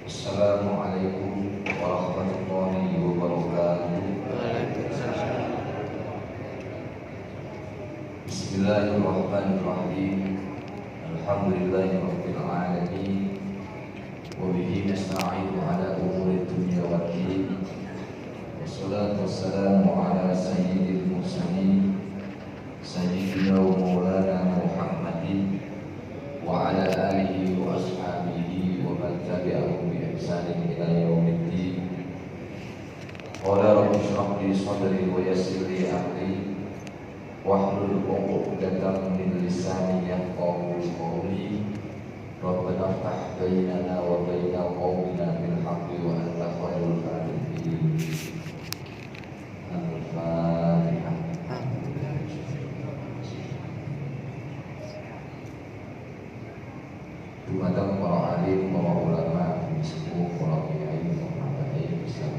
Assalamualaikum warahmatullahi wabarakatuh. Bismillahirrahmanirrahim. Alhamdulillahirabbil alamin. Wa bihi nasta'inu ala umuri dunya waddin. Wassalatu wassalamu ala sayyidil mursalin sayyidina wa maulana Muhammadin wa ala alihi wa ashabihi wa man tabi'ahum bi ihsanin ila yaumiddin. Qala rabbi shrah li sadri wa yassir li amri wahlul 'uqdatam min lisani yafqahu qawli. Rabbana iftah bainana wa baina qaumina bil haqqi wa anta khairul fatihim. Al-Fatihah. Dumateng para alim, para ulama, sepuh, para kiai, para habaib, Islam,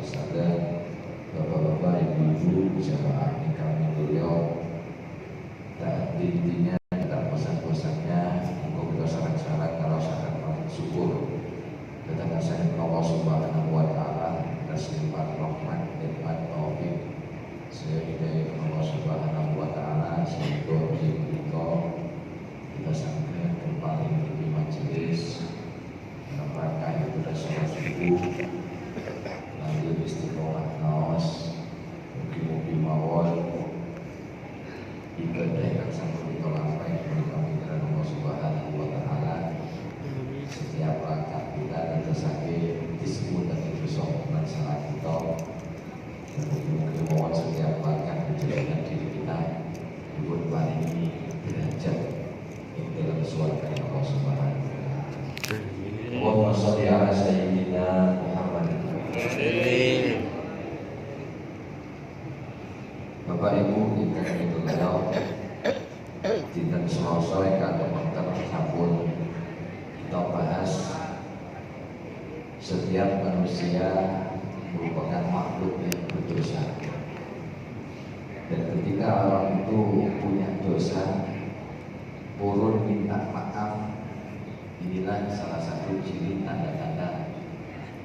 bapak-bapak, ibu-ibu, jamaah kami beliau, dan intinya kita pesan-pesannya untuk kita sangat-sangat merasakan syukur kepada Sang Allah Subhanahu wa Ta'ala atas limpahan rahmat, nikmat, taufik sehingga Allah Subhanahu wa Ta'ala sehingga kita sampai kembali di majelis menempatkan ibadah sholat subuh lalu istiqomah naos mugi-mugi mawon ibadah yang sampai kita lampai dari pemikiran Allah Subhanahu wa Ta'ala. Setiap langkah kita sakit disebut dan disebut salah kita, dan mugi-mugi mawon setiap langkah menjalankan diri kita dibuat paling derajat dalam surga Allah Subhanahu wa Ta'ala. Allahumma shalli ala sayyidina Muhammad. Bapak Ibu ingkang mitulaya dinten Selasa ingkang wonten sampun kita bahas setiap manusia merupakan makhluk yang berdosa. Dan ketika orang itu punya dosa, turun minta maaf, inilah salah satu ciri tanda-tanda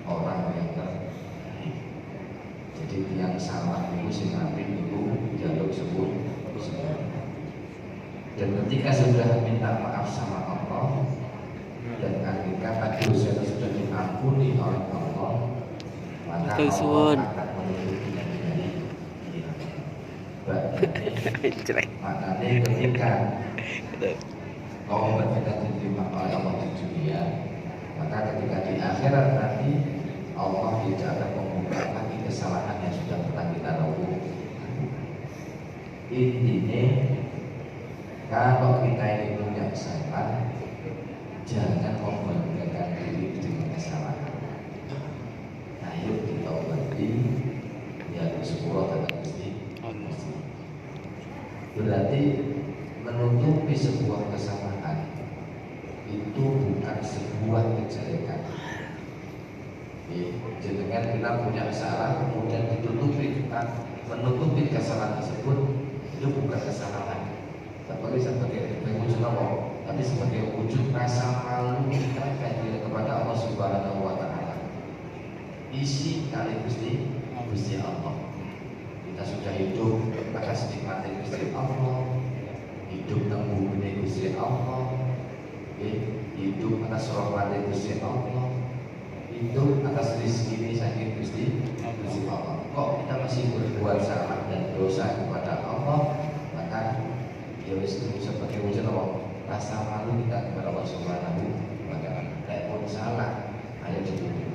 orang yang terbaik. Jadi yang salah itu sinapin itu jaluk sebut. Dan ketika sudah minta maaf sama Allah dan hakikat dosa itu sudah diampuni oleh Allah, maka Allah akan menutupinya dari maknanya ketika kau berkata diterima oleh Allah di dunia, maka ketika di akhirat nanti Allah tidak akan membuka lagi kesalahan yang sudah pernah kita lakukan. Intinya kalau kita ini punya kesalahan, jangan membanggakan diri dengan kesalahan. Ayo kita obati yang sepuluh datang Gusti. Berarti menutupi sebuah kesalahan itu bukan sebuah kejelekan. Jangan kita punya kesalahan kemudian ditutupi, kita menutupi kesalahan tersebut, itu bukan kesalahan. Tapi sebagai wujud apa? Tapi sebagai wujud rasa malu kita kepada Allah Subhanahu wa Ta'ala. Isi kali Gusti Allah. Kita sudah hidup atas nikmat Gusti Allah, hidup nang bumi Gusti Allah, hidup atas rahmat Gusti Allah, hidup atas rezeki ini saking Gusti Allah. Kok kita masih berbuat salah dan dosa kepada Allah, maka ya wis sebagai wujud apa? Rasa malu kita kepada Allah Subhanahu wa Ta'ala. Kayak pun salah, ayo ditutupi.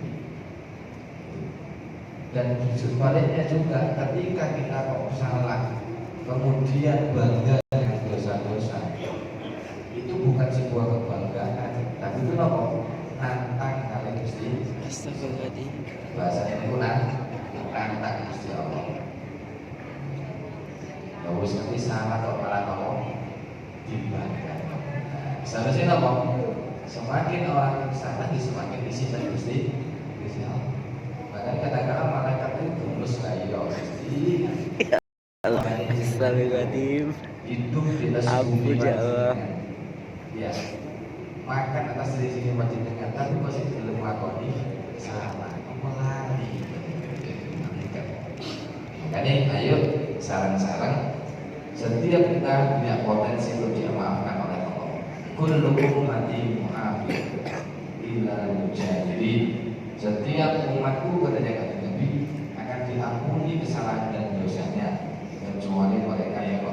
Dan sebaliknya juga ketika kita kok salah kemudian bangga dengan dosa-dosa, itu bukan sebuah kebanggaan, tapi itu apa? Nantang kali Gusti. Astagfirullahaladzim. Bahasanya itu nantang Gusti Allah. Kalau sekali salah atau malah apa? Dibanggakan. Seharusnya apa? Semakin orang salah, semakin isi dari Gusti Allah. Makanya kadang-kadang malaikat itu tulus kayak Gusti. Astagfirullahaladzim. Hidup di atas Ampun ya Allah. Ya. makan atas rezeki panjenengan tapi masih belum lakoni salah apa lagi. Makanya ayo sarang-sarang setiap kita punya potensi untuk dimaafkan oleh Allah. Kullukum ummati mu'afin illa mujahidin. Setiap umatku katanya Nabi akan diampuni kesalahan dan dosanya kecuali mereka yang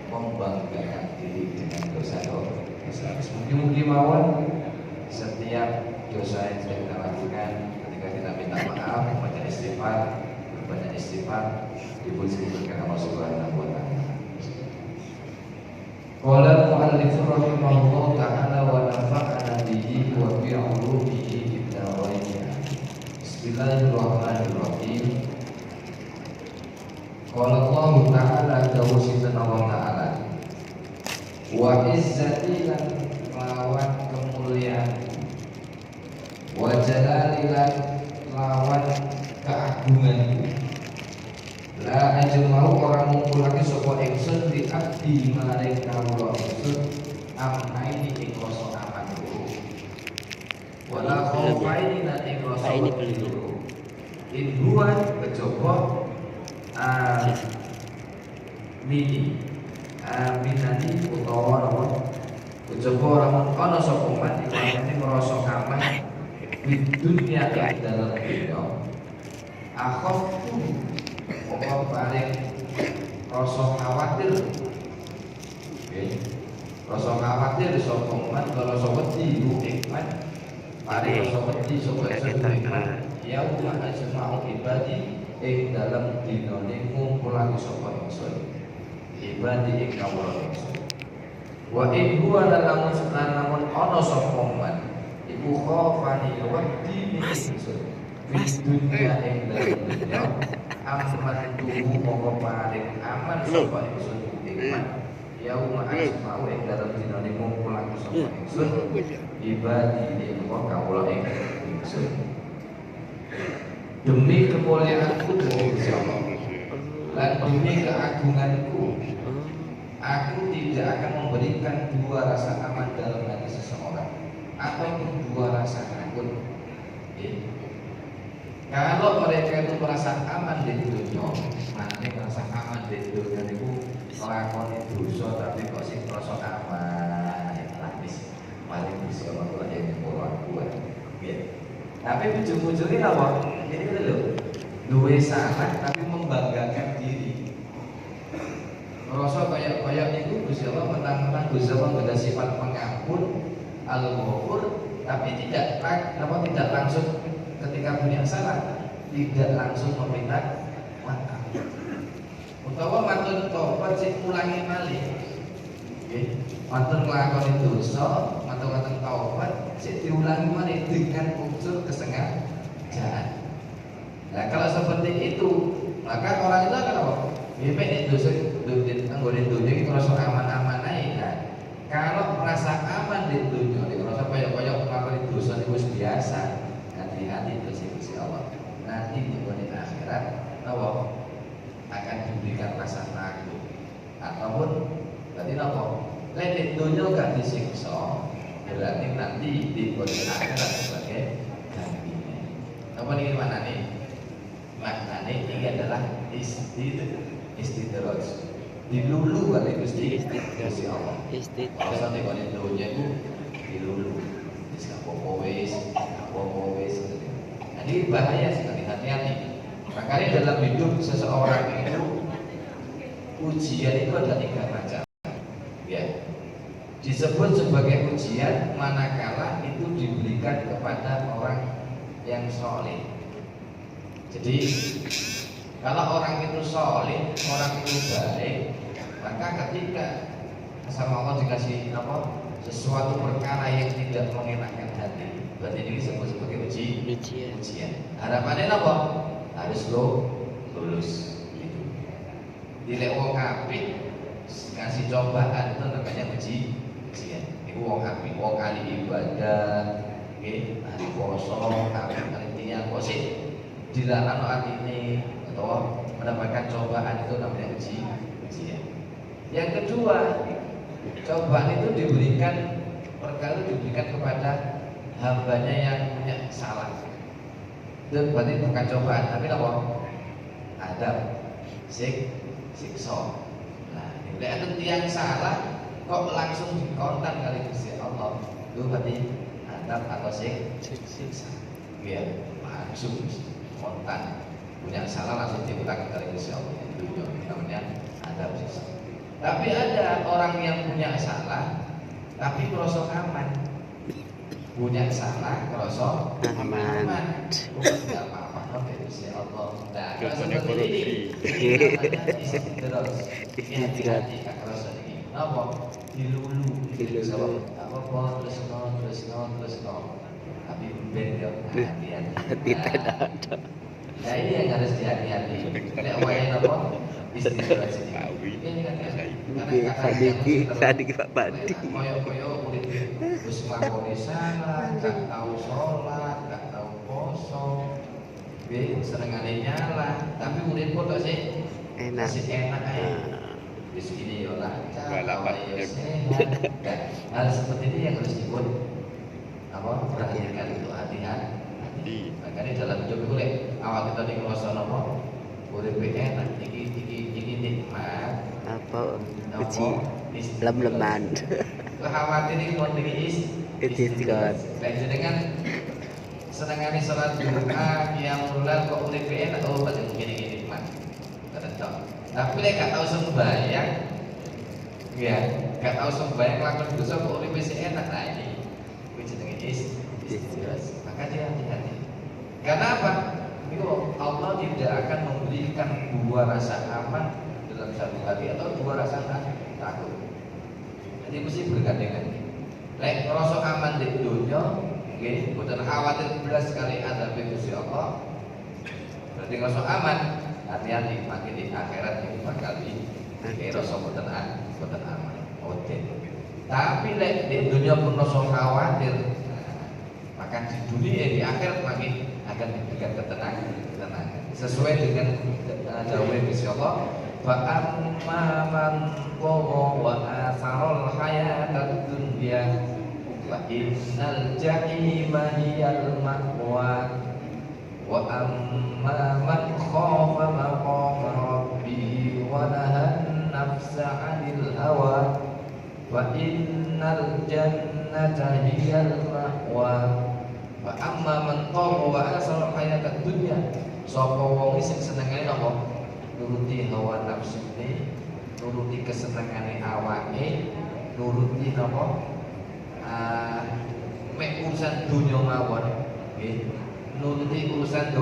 membanggakan diri dengan dosa-dosa. Mungkin mawon setiap dosa yang sudah kita lakukan ketika kita minta maaf, membaca istighfar, banyak istighfar, dipuji-pujikan Allah Subhanahu wa taala. Qala al-mu'allif rahimahullah ta'ala wa nafa'ana bihi wa bi 'ulumihi fid dharain. Bismillahirrahmanirrahim. Qala Allah ta'ala dawuhna wa ta'ala wa izzati lan lawan kemuliaan wa jalali lan lawan keagungan la ajmau orang ngumpulake sapa ingsun di abdi maring kawula ingsun amaini ing rasa aman wala khaufaini lan ing rasa loro induan kejaba minani utawa apa kejaba ora ana sapa man iki merasa aman di dunia ing dalam dunia akhaftu apa paling rasa khawatir rasa khawatir sapa man rasa wedi ku hikmat paling rasa wedi sapa hikmat ya wa ajma'u ibadi ing dalam dinane ngumpulake sapa ingsun ibadi ing kawula ingsun wa in huwa lamun ana sapa man iku khofani wedi ingsun wis dunya ing dalam dunya aman tuhu moko paling aman sapa ingsun hikmat yauma asma'u ing dalam dinane ngumpulake sapa ingsun ibadi ing kawula ingsun demi kemuliaanku dari Allah dan demi keagunganku aku tidak akan memberikan dua rasa aman dalam hati seseorang ataupun dua rasa takut. Kalau mereka itu merasa aman di dunia, nanti merasa aman di dunia itu melakoni dosa tapi kok sih merasa aman lapis paling bisa Allah yang buat. Tapi ujung-ujungnya apa? Ini loh, dua salah tapi membanggakan diri. Merasa kayak itu Gusti Allah mentang-mentang Gusti Allah ada sifat pengampun, al-ghafur, tapi tidak langsung ketika punya salah tidak langsung meminta maaf. Utawa mantun tobat sing ulangi malih. Nggih, mantun nglakoni dosa, mantun taubat sik diulangi malih dengan unsur kesengajaan. Nah, kalau seperti itu, maka orang itu akan apa? Mek dosa anggone dunia itu rasa aman-aman ae. Nah, kalau merasa aman di dunia, merasa koyo-koyo nglakoni dosa itu biasa, hati-hati itu sih Allah. Nanti di akhirat apa? Akan diberikan rasa takut. Ataupun berarti apa? Lek dunia gak disiksa, berarti nanti di akhirat sebagai gantinya. Apa nih mana nih? Maknanya ini adalah istidraj. Dilulu oleh Gusti Allah. Kalau sampai kalau dunia itu dilulu, apa wes. Jadi bahaya sekali, hati-hati. Makanya dalam hidup seseorang itu ujian itu ada 3 macam. Ya, disebut sebagai ujian manakala itu diberikan kepada orang yang soleh. Jadi kalau orang itu soleh, orang itu baik, maka ketika sama Allah dikasih sesuatu perkara yang tidak mengenakan hati, berarti ini disebut sebagai ujian. Harapannya apa? Harus lulus. Gitu. Dilek wong apik ngasih cobaan itu namanya ujian. Iku wong apik, wong ahli ibadah, ahli poso, ahli tiang kok sih dilarang atine atau mendapatkan cobaan itu namanya ujian. Yang kedua, cobaan itu diberikan perkara diberikan kepada hambanya yang punya salah. Itu berarti bukan cobaan, tapi apa? Adab, siksa. Nah, ini ada tiang salah kok langsung dikontak kali Gusti Allah. Itu berarti adab atau siksa. Ya, langsung kontak. Punya salah langsung diulang kali Gusti Allah. Itu namanya adab siksa. Tapi ada orang yang punya salah tapi merasa aman. Punya salah merasa aman. Tidak apa-apa kok Gusti Allah. Nah, kalau seperti ini terus hati-hati kerasa ini. Apa? Dilulu. Apa terus no. Tapi beda hati-hati. Nah, ini yang harus dihati-hati. Nek wae napa? Istilah sini. Ini kan Sadiki Pak Badi. Koyo-koyo urip wis nglakoni salah, gak tau sholat, gak tau poso. Senengane nyala, tapi urip kok sih Enak. masih enak aja. Wis gini yo lancar, awake yo sehat. Hal seperti ini yang harus dibuat perhatikan itu hati-hati. Makanya dalam hidup itu awal kita nih ngerasa nopo urip enak, iki nikmat. Apa uji lem-leman. Khawatir iki mon iki Istiqomah. Dengan senengane salat Jumat yang mulai kok urip enak berarti mungkin iki nikmat. Ketentok. Tapi lek gak tau sembahyang ya, gak tau sembahyang lakon dosa kok urip enak. Nah ini kuwi jenenge istiqomah. Maka dia hati-hati. Karena apa? Itu Allah tidak akan memberikan dua rasa aman dalam satu hati atau dua rasa takut. Jadi mesti bergandengan. Lek ngerasa aman di dunia, nggih, boten khawatir belas sekali azab Gusti Allah. Berarti ngerasa aman, hati-hati makin di akhirat ini bakal ngerasa boten aman. Oke. Tapi lek di dunia pun ngerasa khawatir, maka di dunia di akhirat makin akan diberikan ketenangan sesuai dengan dawuh Gusti Allah. Fa amma man tagha wa atharul hayatad dunya wa innal jahima hiyal ma'wa wa amma man khafa maqama rabbih wa nahan nafsa 'anil hawa wa innal jannata hiyal ma'wa. Wa amma man tagha wa asara hayatad dunya, sapa wong sing senengane napa? Nuruti hawa nafsune, nuruti kesenengane awake, nuruti napa? Mek urusan dunya mawon, nggih. Nuruti urusan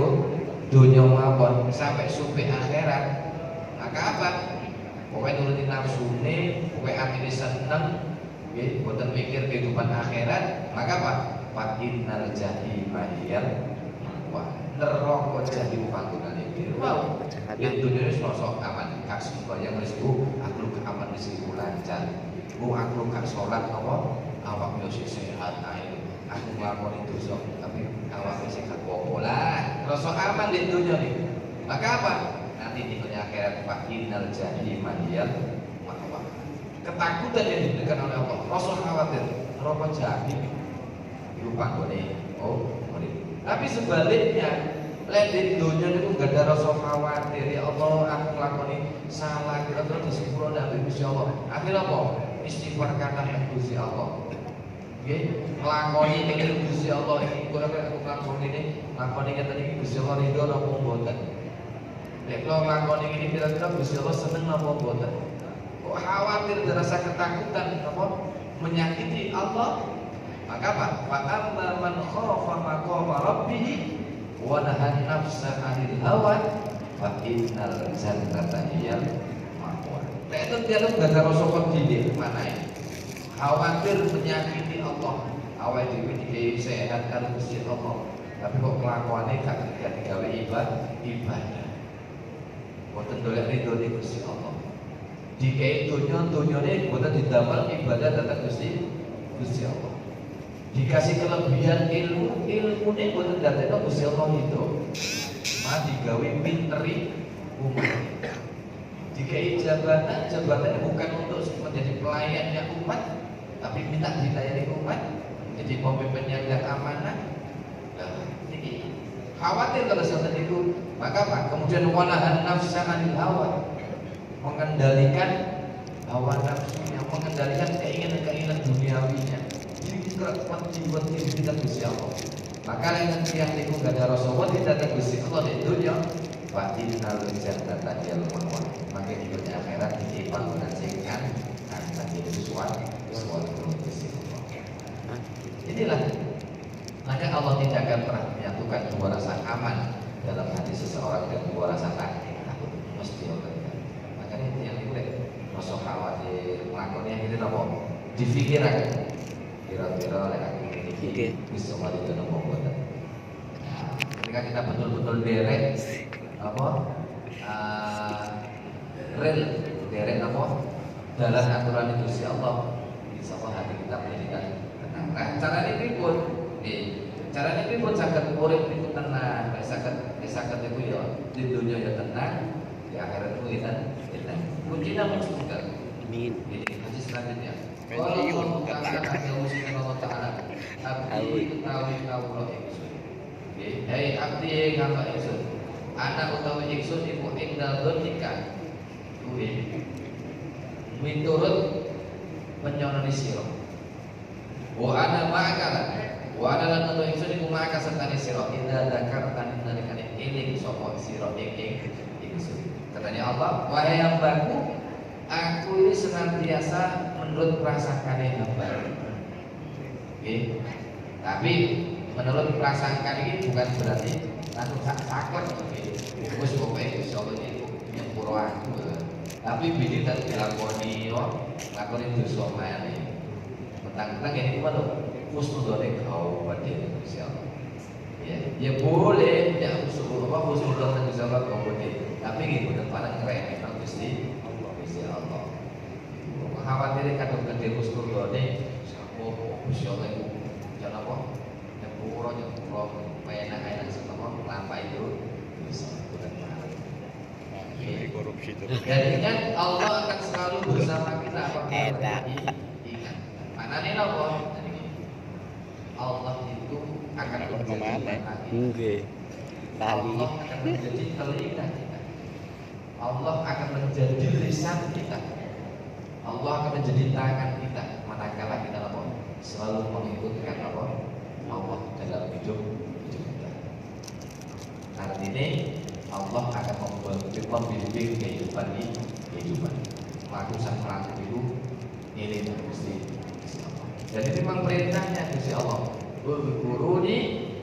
dunya mawon sampai supe akhirat. Maka apa? Pokoke nuruti nafsune, pokoke atine seneng, nggih, boten mikir kehidupan akhirat, maka apa? Fa innal jahima hiyal ma'wa. Neraka jahim panggonane iki. Wow. Yen dunya wis rasa aman, gak sembayang wis aku aman wis lancar. Aku gak salat apa? Awak yo sehat ae. Aku nglakoni dosa tapi awak wis gak apa-apa lah. Rasa aman di dunya iki. Maka apa? Nanti di dunia akhirat fa innal jahima hiyal ma'wa. Ketakutan yang diberikan oleh Allah, rasa khawatir, neraka jahim. Panggone tapi sebaliknya lek di dunia itu gak ada rasa khawatir. Ya Allah, aku nglakoni salah kira-kira disepuro ndak Gusti Allah. Akhirnya apa? Istighfar kathah Gusti Allah. Nggih, nglakoni ning Gusti Allah iki kok aku nglakoni ngeten iki Gusti Allah ridho napa mboten. Lek kula nglakoni ini kira-kira Gusti Allah seneng napa mboten. Kok khawatir dan rasa ketakutan apa menyakiti Allah. Maka apa? Fa amma man khafa maqama rabbih wa nahan nafsa 'anil hawa fa innal jannata hiyal ma'wa. Nek itu dia gak ada rasa pedih mana ini? Khawatir menyakiti Allah. Awake dhewe iki sehat karo Gusti Allah. Tapi kok kelakuane gak digawe ibadah. Boten dolek ridho di Gusti Allah. Dikei dunyane boten didamel ibadah dhateng Gusti Allah. Dikasih kelebihan ilmu ini buatan datanya Gusti Allah itu mah digawe pinteri umat. Dikai jabatannya bukan untuk menjadi pelayannya umat, tapi minta dilayani umat, jadi pemimpin yang tidak amanah. Jadi khawatir kalau seperti itu. Maka apa? Kemudian wanahan nafsa anil hawa, mengendalikan hawa nafsunya, mengendalikan keinginan-keinginan duniawinya. Jadi kuat kita Gusti Allah. Maka yang niku gak ada Rasulullah tidak ada Gusti Allah di dunia. Wa innal jannata yal ma'wa. Maka di dunia akhirat ditimbang menasihkan akan jadi sesuatu Gusti Allah. Inilah maka Allah tidak akan pernah menyatukan dua rasa aman dalam hati seseorang dan dua rasa takut. Mesti Allah. Makanya itu yang boleh masuk khawatir melakukannya itu apa? Difikirkan. Kira-kira oleh aku ini bisa maju ke nomor buatan. Ketika kita betul-betul derek apa? Rel derek apa? Dalam aturan itu si Allah, insya Allah hati kita menjadikan tenang. Nah, cara ini pun, cara ini pun sangat urip itu tenang, sangat itu ya di dunia ya tenang, di akhirat itu kita tenang. Kuncinya mencukupi. Amin. Ini hadis selanjutnya. Kalau Allah Taala ada usikan Allah Taala, abdi utawi kawula ingsun. Hei abdi hamba ingsun. Anak utawi ingsun iku ing dalem nikah. Kuwi miturut penyononi sira. Wa ana ma'akala. Wa ana lan utawi ingsun iku ma'aka sertane sira. Idza dzakartani nalikane eling sapa sira ing ingsun. Katanya Allah, wahai hambaku, aku ini senantiasa menurut prasangkane hamba. Oke. Tapi menurut prasangka ini bukan berarti anu sakon oke. Wis pokoke insyaallah iki nyepuro aku. Tapi bini tak dilakoni yo, lakoni dosa male. Mentang-mentang ini apa lho? Husnudone kau pada insyaallah. Ya boleh ya husnudone insyaallah kau boleh. Tapi nggih boten parang keren nang Gusti Allah. Khawatir kadang gede husnudone sapa Gusti Allah iku jangan apa? Nyepuro enak-enak sama lampai itu bisa bukan parang. Korupsi itu. Dan ingat Allah akan selalu bersama kita Enak. Ingat. Mana nih apa? Allah itu akan menjadi mata kita. Nggih. Allah akan menjadi telinga kita. Allah akan menjadi lisan kita. Allah akan menjadi tangan kita. Manakala kita apa? Selalu mengikutkan apa? Allah dalam hidup kita. Artinya Allah akan membimbing kehidupan ini, Melaku sang pelaku itu ini Gusti Allah. Jadi memang perintahnya Gusti Allah. Udhkuruni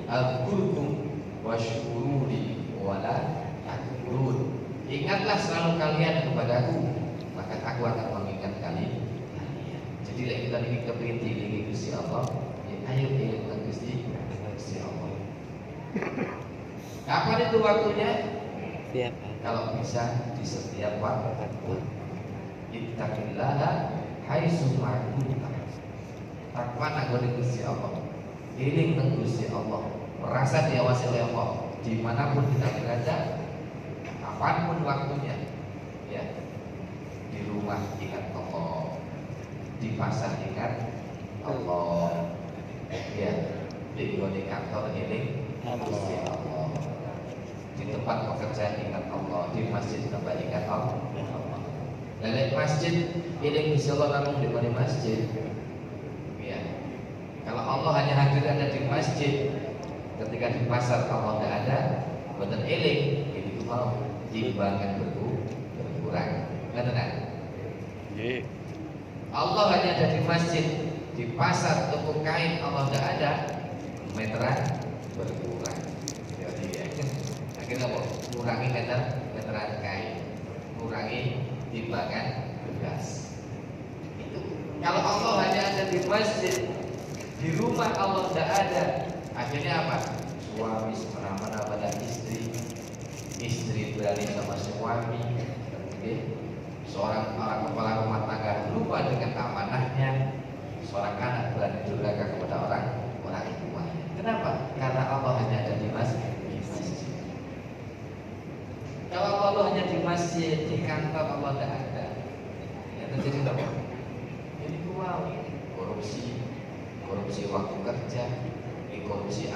adzkurkum washkuruni wala takfurun. Ingatlah selalu kalian kepadaku, maka aku akan mengingat kalian. Jadi lek kita ingin kepingin tinggi Gusti Allah, ya ayo ingat Gusti Allah. Kapan itu waktunya? Siapa? Kalau bisa di setiap waktu. Ittaqillaha haitsu ma kunta. Takwa nang Gusti Allah. Iling nang Gusti Allah. Merasa diawasi oleh Allah dimanapun kita berada, kapanpun waktunya. Ya. Di rumah ingat Allah, di pasar ingat Allah. Ya. Di kantor iling Gusti Allah. Di tempat pekerjaan ingat Allah, di masjid tempat ingat Allah. Dari masjid ini Gusti Allah langsung di masjid. Ya. Kalau Allah hanya hadir ada di masjid, ketika di pasar Allah tidak ada, bukan eling, itu mau timbangan berkurang. Nggak tenang. Allah hanya ada di masjid, di pasar toko kain Allah tidak ada, meteran berkurang. Jadi akhirnya apa? Kurangi meteran kain, kurangi timbangan beras. Itu. Kalau Allah hanya ada di masjid, di rumah Allah tidak ada, akhirnya apa? Suami semena-mena pada istri, istri berani sama suami. Seorang kepala rumah tangga lupa dengan amanahnya, seorang anak berani durhaka kepada orang tuanya. Kenapa? Karena Allah hanya ada di masjid. Kalau Allah hanya di masjid, di kantor Allah tidak ada. Ya terjadi apa? Jadi wow, korupsi